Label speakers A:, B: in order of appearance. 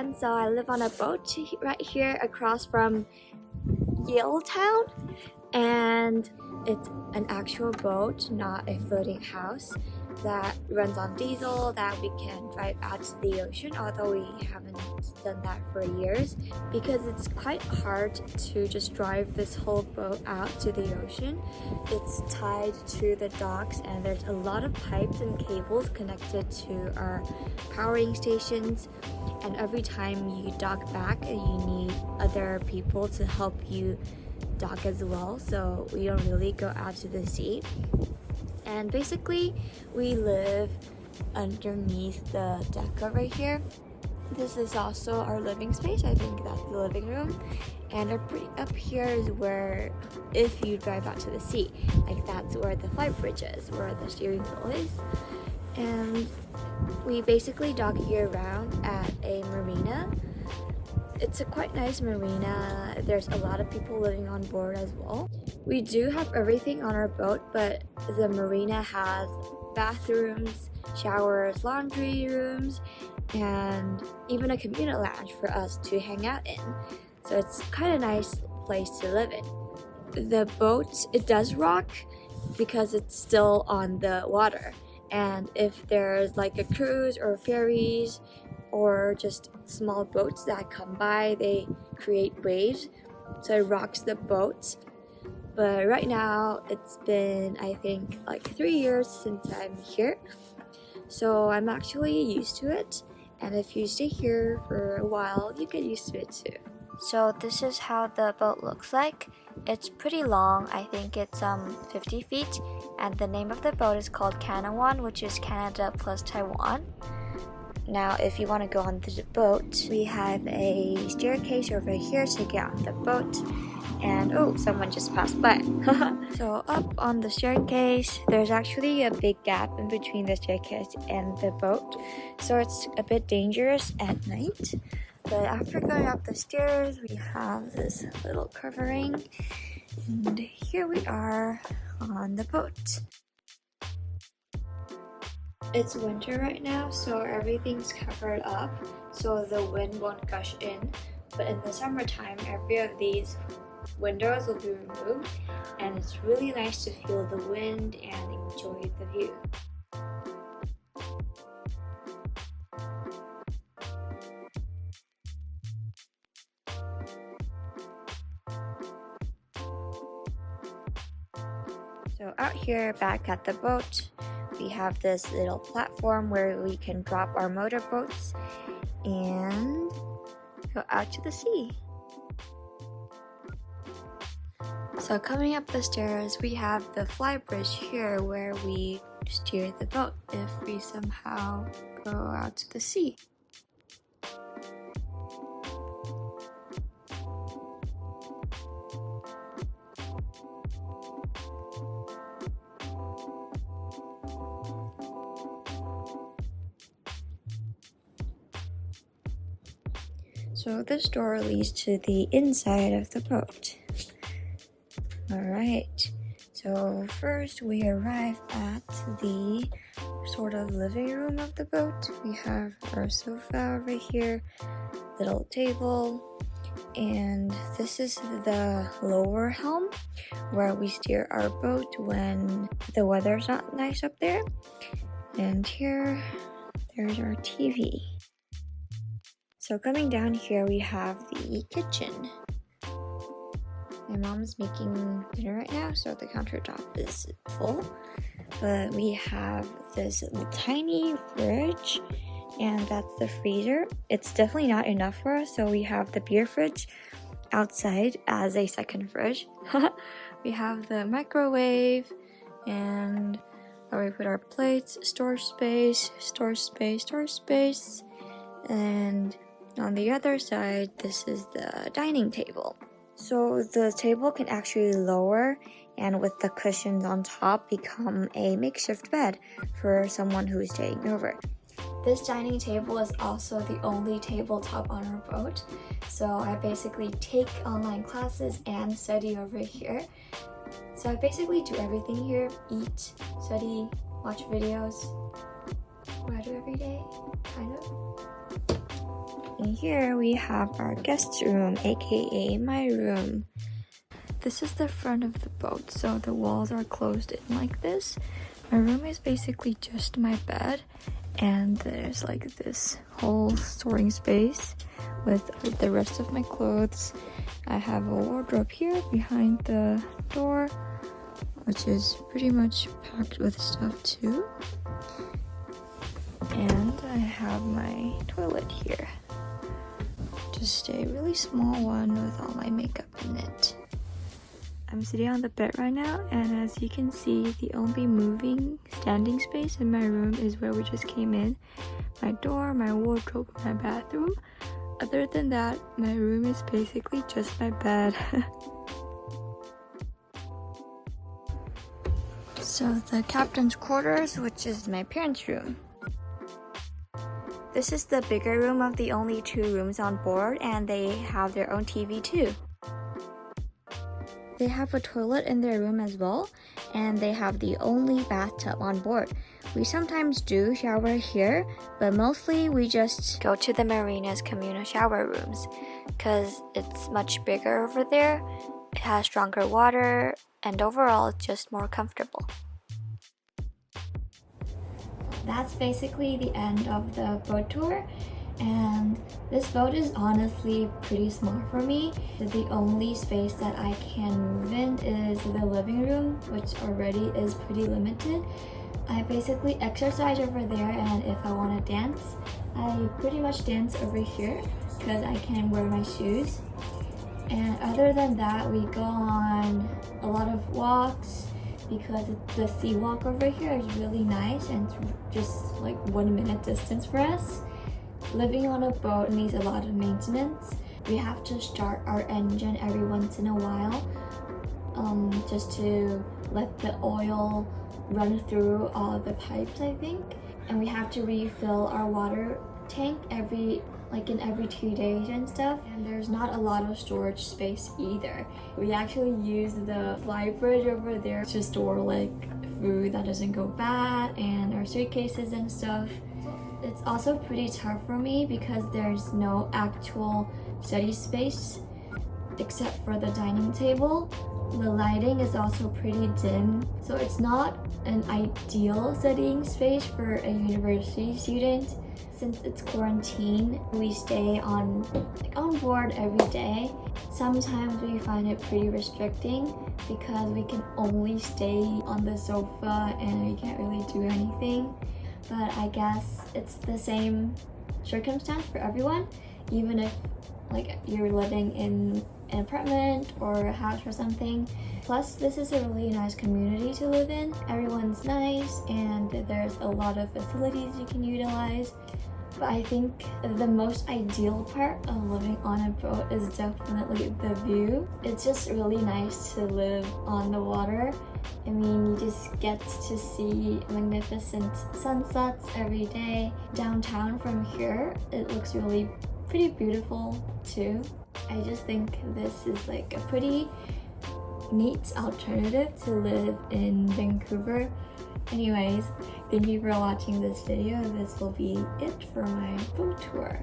A: everyone. So I live on a boat right here across from Yale Town, and it's an actual boat, not a floating house, that runs on diesel that we can drive out to the ocean, although we haven't done that for years because it's quite hard to just drive this whole boat out to the ocean. It's tied to the docks and there's a lot of pipes and cables connected to our powering stations, and every time you dock back you need other people to help you dock as well, so we don't really go out to the sea. And basically we live underneath the deck over here. This is also our living space. I think that's the living room, and up here is where, if you drive out to the sea, like that's where the flight bridge is, where the steering wheel is. And we basically dock year round at a marina. It's a quite nice marina. There's a lot of people living on board as well. We do have everything on our boat, but the marina has bathrooms, showers, laundry rooms, and even a communal lounge for us to hang out in. So it's kind of nice place to live in. The boat, it does rock because it's still on the water. And if there's like a cruise or ferries or just small boats that come by, they create waves, so it rocks the boat. But right now it's been, I think, like 3 years since I'm here, so I'm actually used to it, and if you stay here for a while you get used to it too. So this is how the boat looks like. It's pretty long. I think it's 50 feet, and the name of the boat is called Canawan, which is Canada plus Taiwan. Now, if you want to go on the boat, we have a staircase over here to get on the boat. And oh, someone just passed by. So up on the staircase, there's actually a big gap in between the staircase and the boat, so it's a bit dangerous at night. But after going up the stairs, we have this little covering, and here we are on the boat. It's winter right now, so everything's covered up so the wind won't gush in. But in the summertime, every of these windows will be removed, and it's really nice to feel the wind and enjoy the view. So out here back at the boat, we have this little platform where we can drop our motorboats and go out to the sea. So coming up the stairs, we have the fly bridge here where we steer the boat if we somehow go out to the sea. So this door leads to the inside of the boat. Alright, so first we arrive at the sort of living room of the boat. We have our sofa over here, little table, and this is the lower helm where we steer our boat when the weather's not nice up there. And here, there's our TV. So coming down here, we have the kitchen. My mom's making dinner right now, so the countertop is full. But we have this tiny fridge, and that's the freezer. It's definitely not enough for us, so we have the beer fridge outside as a second fridge. We have the microwave, and where we put our plates, storage space, and on the other side, this is the dining table. So the table can actually lower, and with the cushions on top become a makeshift bed for someone who is staying over. This dining table is also the only tabletop on our boat, so I basically take online classes and study over here. So I basically do everything here: eat, study, watch videos, what I do every day, kind of. In here we have our guest room, aka my room. This is the front of the boat, so the walls are closed in like this. My room is basically just my bed, and there's like this whole storing space with the rest of my clothes. I have a wardrobe here behind the door, which is pretty much packed with stuff too. And I have my toilet here. Just a really small one with all my makeup in it. I'm sitting on the bed right now, and as you can see, the only moving standing space in my room is where we just came in. My door, my wardrobe, my bathroom. Other than that, my room is basically just my bed. So the captain's quarters, which is my parents' room. This is the bigger room of the only 2 rooms on board, and they have their own TV too. They have a toilet in their room as well, and they have the only bathtub on board. We sometimes do shower here, but mostly we just go to the marina's communal shower rooms because it's much bigger over there, it has stronger water, and overall it's just more comfortable. That's basically the end of the boat tour. And this boat is honestly pretty small for me. The only space that I can move in is the living room, which already is pretty limited. I basically exercise over there, and if I want to dance, I pretty much dance over here because I can wear my shoes. And other than that, we go on a lot of walks because the sea walk over here is really nice and it's just like 1 minute distance for us. Living on a boat needs a lot of maintenance. We have to start our engine every once in a while just to let the oil run through all of the pipes, I think. And we have to refill our water tank every 2 days and stuff. And there's not a lot of storage space either. We actually use the fly bridge over there to store like food that doesn't go bad and our suitcases and stuff. It's also pretty tough for me because there's no actual study space except for the dining table. The lighting is also pretty dim, so it's not an ideal studying space for a university student. Since it's quarantine, we stay on board every day. Sometimes we find it pretty restricting because we can only stay on the sofa and we can't really do anything. But I guess it's the same circumstance for everyone, even if you're living in an apartment or a house or something. Plus, this is a really nice community to live in. Everyone's nice and there's a lot of facilities you can utilize. But I think the most ideal part of living on a boat is definitely the view. It's just really nice to live on the water. I mean, you just get to see magnificent sunsets every day. Downtown from here, it looks pretty beautiful too. I just think this is like a pretty neat alternative to live in Vancouver. Anyways, thank you for watching this video. This will be it for my boat tour.